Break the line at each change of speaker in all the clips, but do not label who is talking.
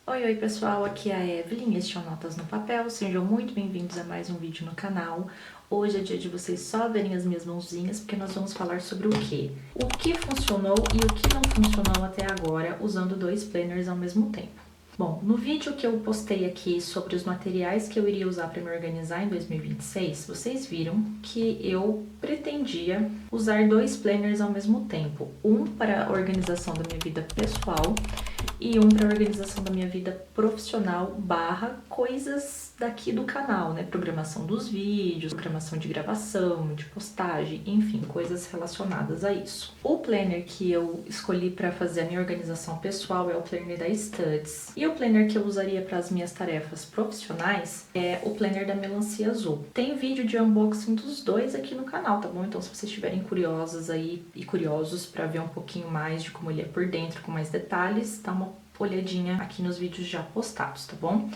Oi pessoal, aqui é a Evelyn, este é o Notas no Papel, sejam muito bem-vindos a mais um vídeo no canal. Hoje é dia de vocês só verem as minhas mãozinhas, porque nós vamos falar sobre o quê? O que funcionou e o que não funcionou até agora usando dois planners ao mesmo tempo. Bom, no vídeo que eu postei aqui sobre os materiais que eu iria usar para me organizar em 2026, vocês viram que eu pretendia usar dois planners ao mesmo tempo. Um para a organização da minha vida pessoal e um para organização da minha vida profissional barra coisas daqui do canal, né? Programação dos vídeos, programação de gravação, de postagem, enfim, coisas relacionadas a isso. O planner que eu escolhi para fazer a minha organização pessoal é o planner da Studs. E o planner que eu usaria para as minhas tarefas profissionais é o planner da Melancia Azul. Tem vídeo de unboxing dos dois aqui no canal, tá bom? Então se vocês estiverem curiosas aí e curiosos para ver um pouquinho mais de como ele é por dentro, com mais detalhes, dá uma olhadinha aqui nos vídeos já postados, tá bom?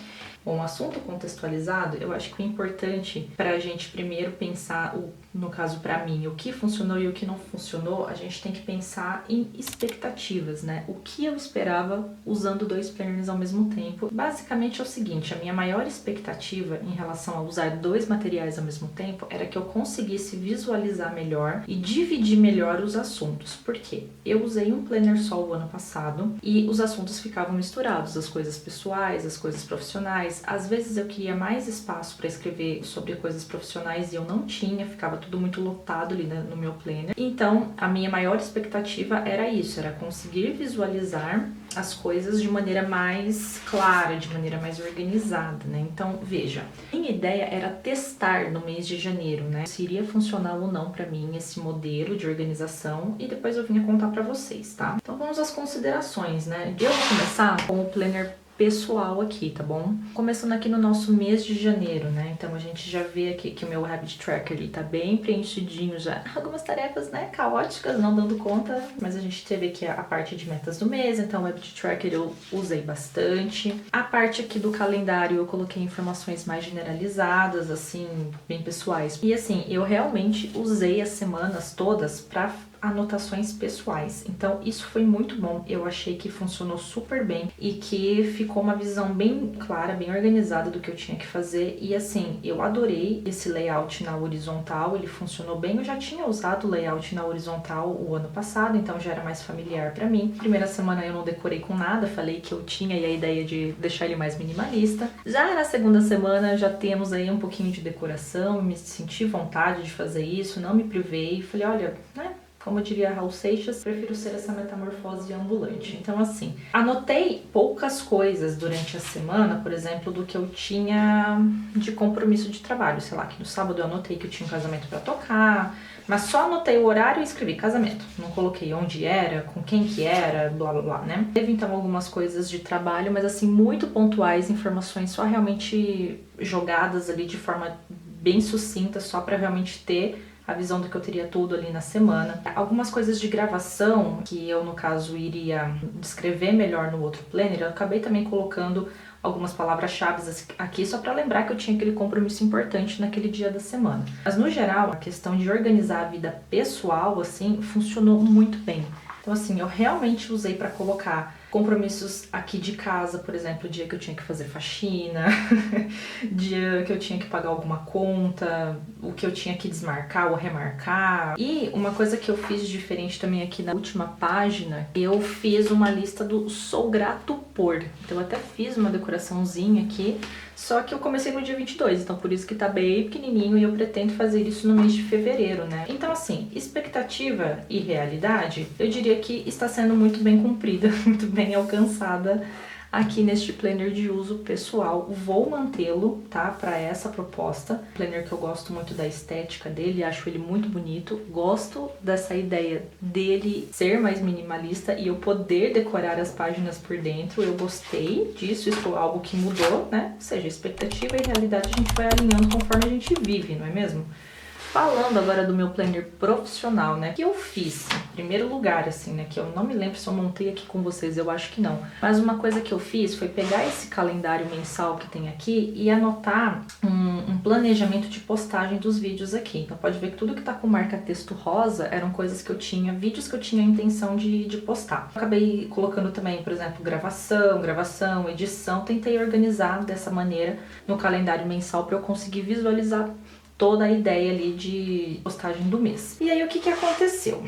Bom, assunto contextualizado, eu acho que o importante para a gente primeiro pensar, no caso para mim, o que funcionou e o que não funcionou, a gente tem que pensar em expectativas, né? O que eu esperava usando dois planners ao mesmo tempo. Basicamente é o seguinte, a minha maior expectativa em relação a usar dois materiais ao mesmo tempo era que eu conseguisse visualizar melhor e dividir melhor os assuntos. Por quê? Eu usei um planner só o ano passado e os assuntos ficavam misturados, as coisas pessoais, as coisas profissionais. Às vezes eu queria mais espaço para escrever sobre coisas profissionais e eu não tinha, ficava tudo muito lotado ali no meu planner. Então, a minha maior expectativa era isso, era conseguir visualizar as coisas de maneira mais clara, de maneira mais organizada, né? Então, veja, minha ideia era testar no mês de janeiro, né? Se iria funcionar ou não para mim esse modelo de organização e depois eu vinha contar para vocês, tá? Então, vamos às considerações, né? Eu vou começar com o planner pessoal aqui, tá bom? Começando aqui no nosso mês de janeiro, né? Então a gente já vê aqui que o meu habit tracker ele tá bem preenchidinho já. Algumas tarefas, né, caóticas, não dando conta, mas a gente teve aqui a parte de metas do mês, então o habit tracker eu usei bastante. A parte aqui do calendário eu coloquei informações mais generalizadas, assim, bem pessoais. E assim, eu realmente usei as semanas todas pra anotações pessoais. Então isso foi muito bom, eu achei que funcionou super bem e que ficou uma visão bem clara, bem organizada do que eu tinha que fazer e assim, eu adorei esse layout na horizontal, ele funcionou bem, eu já tinha usado o layout na horizontal o ano passado, então já era mais familiar pra mim. Primeira semana eu não decorei com nada, falei que eu tinha aí a ideia de deixar ele mais minimalista. Já na segunda semana já temos aí um pouquinho de decoração, me senti vontade de fazer isso, não me privei, falei, olha, né? Como diria Raul Seixas, prefiro ser essa metamorfose ambulante. Então, assim, anotei poucas coisas durante a semana, por exemplo, do que eu tinha de compromisso de trabalho. Sei lá, que no sábado eu anotei que eu tinha um casamento pra tocar, mas só anotei o horário e escrevi casamento. Não coloquei onde era, com quem que era, blá blá blá, né? Teve então algumas coisas de trabalho, mas assim, muito pontuais, informações só realmente jogadas ali de forma bem sucinta, só pra realmente ter a visão do que eu teria tudo ali na semana. Algumas coisas de gravação, que eu, no caso, iria descrever melhor no outro planner, eu acabei também colocando algumas palavras-chave aqui só para lembrar que eu tinha aquele compromisso importante naquele dia da semana. Mas, no geral, a questão de organizar a vida pessoal, assim, funcionou muito bem. Então, assim, eu realmente usei para colocar compromissos aqui de casa, por exemplo, dia que eu tinha que fazer faxina, dia que eu tinha que pagar alguma conta, o que eu tinha que desmarcar ou remarcar. E uma coisa que eu fiz diferente também aqui na última página, eu fiz uma lista do sou grato por. Então eu até fiz uma decoraçãozinha aqui, só que eu comecei no dia 22, então por isso que tá bem pequenininho e eu pretendo fazer isso no mês de fevereiro, né? Então assim, expectativa e realidade, eu diria que está sendo muito bem cumprida, muito bem alcançada aqui neste planner de uso pessoal. Vou mantê-lo, tá, para essa proposta. Planner que eu gosto muito da estética dele, acho ele muito bonito. Gosto dessa ideia dele ser mais minimalista e eu poder decorar as páginas por dentro. Eu gostei disso, isso foi algo que mudou, né? Ou seja, expectativa e realidade a gente vai alinhando conforme a gente vive, não é mesmo? Falando agora do meu planner profissional, né, que eu fiz, em primeiro lugar, assim, né, que eu não me lembro se eu montei aqui com vocês, eu acho que não. Mas uma coisa que eu fiz foi pegar esse calendário mensal que tem aqui e anotar um planejamento de postagem dos vídeos aqui. Então pode ver que tudo que tá com marca texto rosa eram coisas que eu tinha, vídeos que eu tinha a intenção de postar. Eu acabei colocando também, por exemplo, gravação, edição. Tentei organizar dessa maneira no calendário mensal para eu conseguir visualizar toda a ideia ali de postagem do mês. E aí o que que aconteceu?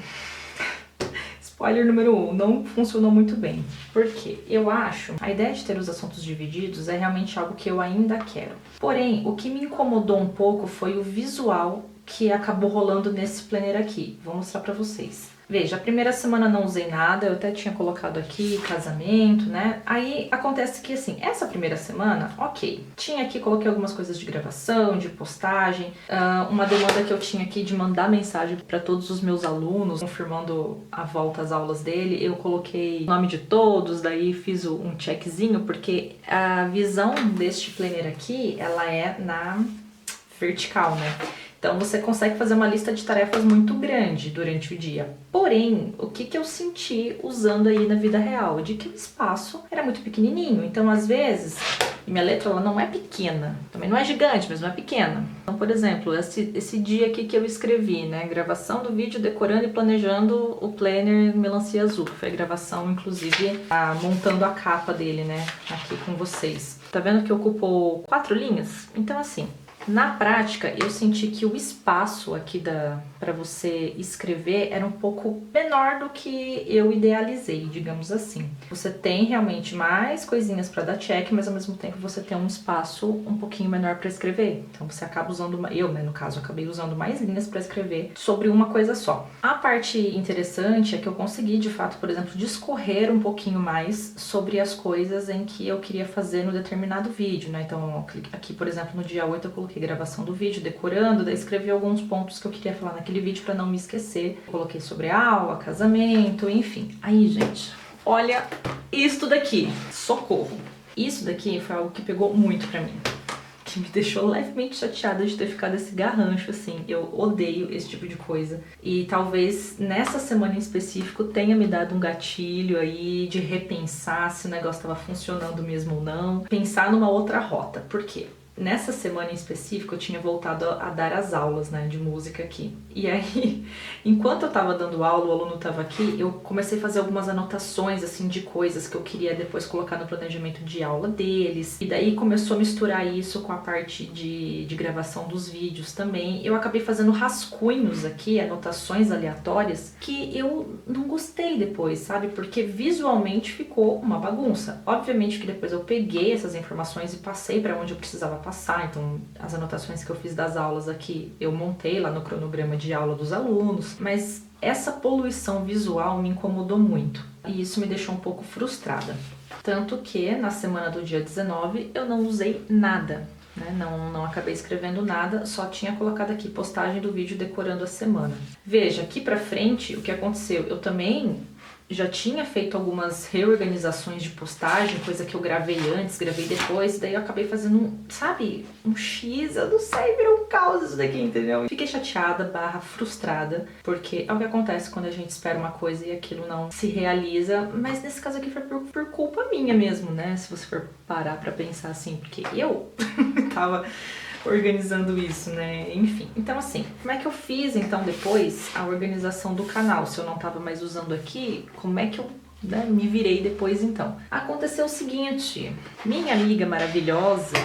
Spoiler número 1, não funcionou muito bem. Por quê? Eu acho a ideia de ter os assuntos divididos é realmente algo que eu ainda quero. Porém, o que me incomodou um pouco foi o visual que acabou rolando nesse planner aqui. Vou mostrar pra vocês. Veja, a primeira semana não usei nada, eu até tinha colocado aqui casamento, né? Aí acontece que assim, essa primeira semana, ok, tinha aqui, coloquei algumas coisas de gravação, de postagem, uma demanda que eu tinha aqui de mandar mensagem para todos os meus alunos, confirmando a volta às aulas dele, eu coloquei o nome de todos, daí fiz um checkzinho, porque a visão deste planner aqui, ela é na vertical, né? Então você consegue fazer uma lista de tarefas muito grande durante o dia. Porém, o que eu senti usando aí na vida real? De que o espaço era muito pequenininho. Então, às vezes, minha letra ela não é pequena. Também não é gigante, mas não é pequena. Então, por exemplo, esse dia aqui que eu escrevi, né? Gravação do vídeo decorando e planejando o planner Melancia Azul. Foi a gravação, inclusive, montando a capa dele, né? Aqui com vocês. Tá vendo que ocupou 4 linhas? Então, assim, na prática, eu senti que o espaço aqui para você escrever era um pouco menor do que eu idealizei, digamos assim. Você tem realmente mais coisinhas para dar check, mas ao mesmo tempo você tem um espaço um pouquinho menor para escrever. Então você acaba usando, eu, né, no caso, acabei usando mais linhas para escrever sobre uma coisa só. A parte interessante é que eu consegui, de fato, por exemplo, discorrer um pouquinho mais sobre as coisas em que eu queria fazer no determinado vídeo, né? Então aqui, por exemplo, no dia 8 eu coloquei gravação do vídeo, decorando, daí escrevi alguns pontos que eu queria falar naquele vídeo pra não me esquecer. Coloquei sobre aula, casamento, enfim. Aí, gente, olha isso daqui. Socorro! Isso daqui foi algo que pegou muito pra mim. Que me deixou levemente chateada de ter ficado esse garrancho, assim. Eu odeio esse tipo de coisa. E talvez nessa semana em específico tenha me dado um gatilho aí de repensar se o negócio estava funcionando mesmo ou não. Pensar numa outra rota. Por quê? Nessa semana em específico, eu tinha voltado a dar as aulas, né, de música aqui. E aí, enquanto eu tava dando aula, o aluno tava aqui, eu comecei a fazer algumas anotações, assim, de coisas que eu queria depois colocar no planejamento de aula deles. E daí começou a misturar isso com a parte de gravação dos vídeos também. Eu acabei fazendo rascunhos aqui, anotações aleatórias, que eu não gostei depois, sabe? Porque visualmente ficou uma bagunça. Obviamente que depois eu peguei essas informações e passei para onde eu precisava passar. Então, as anotações que eu fiz das aulas aqui, eu montei lá no cronograma de aula dos alunos, mas essa poluição visual me incomodou muito e isso me deixou um pouco frustrada. Tanto que na semana do dia 19 eu não usei nada, né? Não acabei escrevendo nada, só tinha colocado aqui postagem do vídeo decorando a semana. Veja, aqui pra frente o que aconteceu, eu também já tinha feito algumas reorganizações de postagem, coisa que eu gravei antes, gravei depois, daí eu acabei fazendo sabe, um X, eu não sei, virou um caos isso daqui, entendeu? Fiquei chateada, frustrada, porque é o que acontece quando a gente espera uma coisa e aquilo não se realiza, mas nesse caso aqui foi por culpa minha mesmo, né? Se você for parar pra pensar assim, porque eu tava organizando isso, né? Enfim. Então, assim, como é que eu fiz, então, depois a organização do canal? Se eu não tava mais usando aqui, como é que eu me virei depois, então? Aconteceu o seguinte, minha amiga maravilhosa,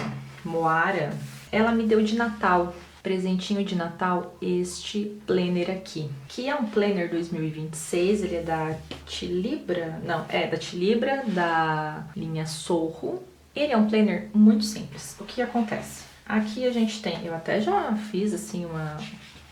Moara, ela me deu de Natal, presentinho de Natal, este planner aqui, que é um planner 2026, ele é da Tilibra, não, é da Tilibra, da linha Sorro. Ele é um planner muito simples. O que acontece? Aqui a gente tem, eu até já fiz assim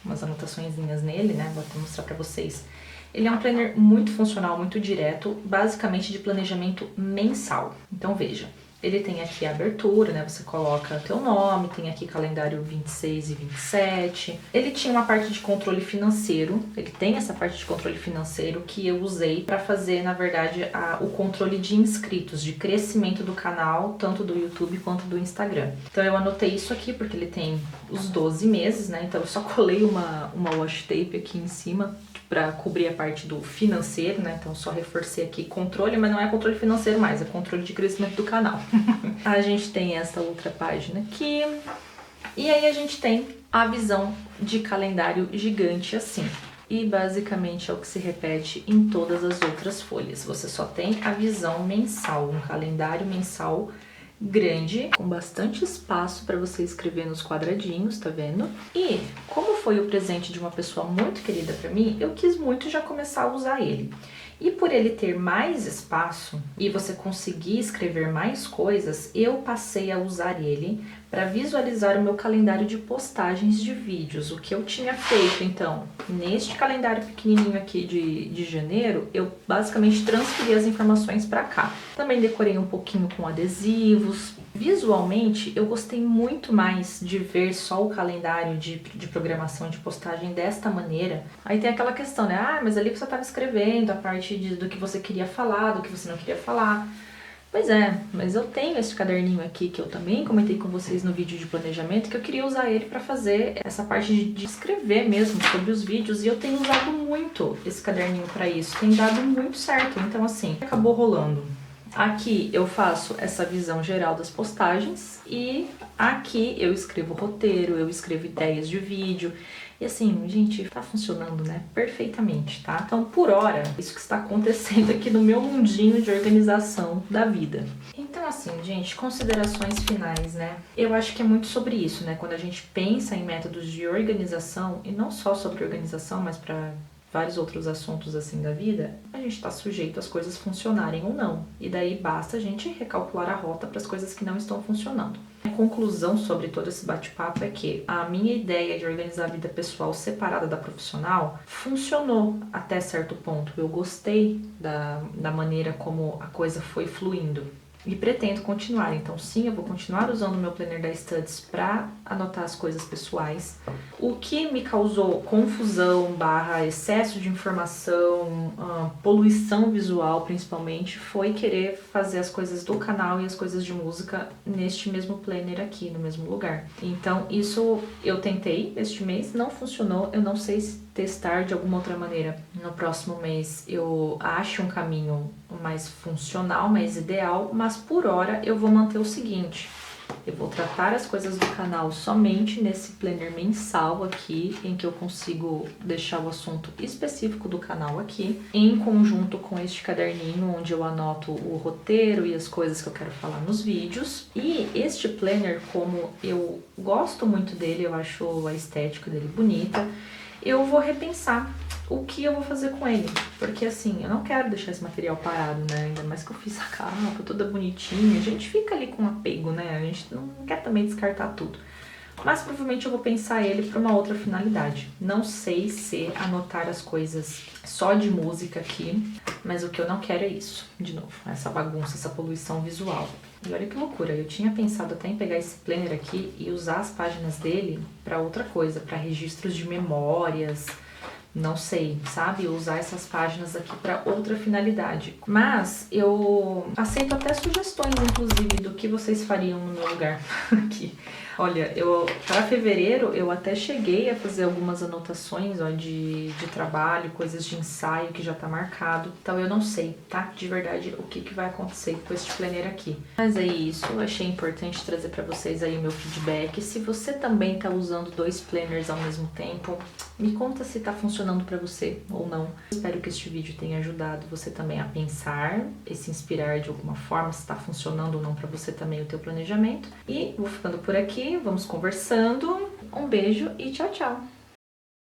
umas anotaçõezinhas nele, né? Vou até mostrar pra vocês. Ele é um planner muito funcional, muito direto, basicamente de planejamento mensal. Então veja, ele tem aqui a abertura, né? Você coloca teu nome, tem aqui calendário 26 e 27. Ele tinha uma parte de controle financeiro, ele tem essa parte de controle financeiro que eu usei para fazer, na verdade, o controle de inscritos, de crescimento do canal, tanto do YouTube quanto do Instagram. Então eu anotei isso aqui porque ele tem os 12 meses, né? Então eu só colei uma washi tape aqui em cima para cobrir a parte do financeiro, né? Então só reforcei aqui controle, mas não é controle financeiro mais, é controle de crescimento do canal. A gente tem essa outra página aqui, E aí a gente tem a visão de calendário gigante assim. E basicamente é o que se repete em todas as outras folhas. Você só tem a visão mensal, um calendário mensal grande, com bastante espaço para você escrever nos quadradinhos, tá vendo? E como foi o presente de uma pessoa muito querida para mim, eu quis muito já começar a usar ele. E por ele ter mais espaço e você conseguir escrever mais coisas, eu passei a usar ele para visualizar o meu calendário de postagens de vídeos. O que eu tinha feito, então, neste calendário pequenininho aqui de janeiro, eu basicamente transferi as informações para cá. Também decorei um pouquinho com adesivos. Visualmente, eu gostei muito mais de ver só o calendário de programação de postagem desta maneira. Aí tem aquela questão, né? Ah, mas ali você estava escrevendo a parte do que você queria falar, do que você não queria falar. Pois é, mas eu tenho esse caderninho aqui que eu também comentei com vocês no vídeo de planejamento, que eu queria usar ele para fazer essa parte de escrever mesmo sobre os vídeos, e eu tenho usado muito esse caderninho para isso, tem dado muito certo, então assim, acabou rolando. Aqui eu faço essa visão geral das postagens e aqui eu escrevo roteiro, eu escrevo ideias de vídeo. E assim, gente, tá funcionando, né? Perfeitamente, tá? Então, por hora, isso que está acontecendo aqui no meu mundinho de organização da vida. Então, assim, gente, considerações finais, né? Eu acho que é muito sobre isso, né? Quando a gente pensa em métodos de organização, e não só sobre organização, mas para vários outros assuntos assim da vida, a gente está sujeito às coisas funcionarem ou não. E daí basta a gente recalcular a rota para as coisas que não estão funcionando. A conclusão sobre todo esse bate-papo é que a minha ideia de organizar a vida pessoal separada da profissional funcionou até certo ponto. Eu gostei da maneira como a coisa foi fluindo. E pretendo continuar, então sim, eu vou continuar usando o meu planner da Studs para anotar as coisas pessoais. O que me causou confusão / excesso de informação, poluição visual principalmente, foi querer fazer as coisas do canal e as coisas de música neste mesmo planner aqui, no mesmo lugar. Então isso eu tentei este mês, não funcionou, eu não sei se testar de alguma outra maneira. No próximo mês eu acho um caminho mais funcional, mais ideal, mas por hora eu vou manter o seguinte: eu vou tratar as coisas do canal somente nesse planner mensal aqui, em que eu consigo deixar o assunto específico do canal aqui, em conjunto com este caderninho onde eu anoto o roteiro e as coisas que eu quero falar nos vídeos. E este planner, como eu gosto muito dele, eu acho a estética dele bonita, eu vou repensar o que eu vou fazer com ele, porque assim, eu não quero deixar esse material parado, né, ainda mais que eu fiz a capa toda bonitinha, a gente fica ali com apego, né, a gente não quer também descartar tudo, mas provavelmente eu vou pensar ele para uma outra finalidade. Não sei se anotar as coisas só de música aqui, mas o que eu não quero é isso, de novo, essa bagunça, essa poluição visual. E olha que loucura, eu tinha pensado até em pegar esse planner aqui e usar as páginas dele para outra coisa, para registros de memórias, não sei, sabe? Usar essas páginas aqui para outra finalidade. Mas eu aceito até sugestões, inclusive, do que vocês fariam no meu lugar aqui. Olha, para fevereiro eu até cheguei a fazer algumas anotações, ó, de trabalho, coisas de ensaio que já tá marcado. Então eu não sei, tá? De verdade, o que vai acontecer com esse planner aqui. Mas é isso, eu achei importante trazer para vocês aí o meu feedback. Se você também tá usando 2 planners ao mesmo tempo, me conta se tá funcionando para você ou não. Espero que este vídeo tenha ajudado você também a pensar e se inspirar de alguma forma, se tá funcionando ou não para você também o teu planejamento. E vou ficando por aqui. Vamos conversando. Um beijo e tchau, tchau!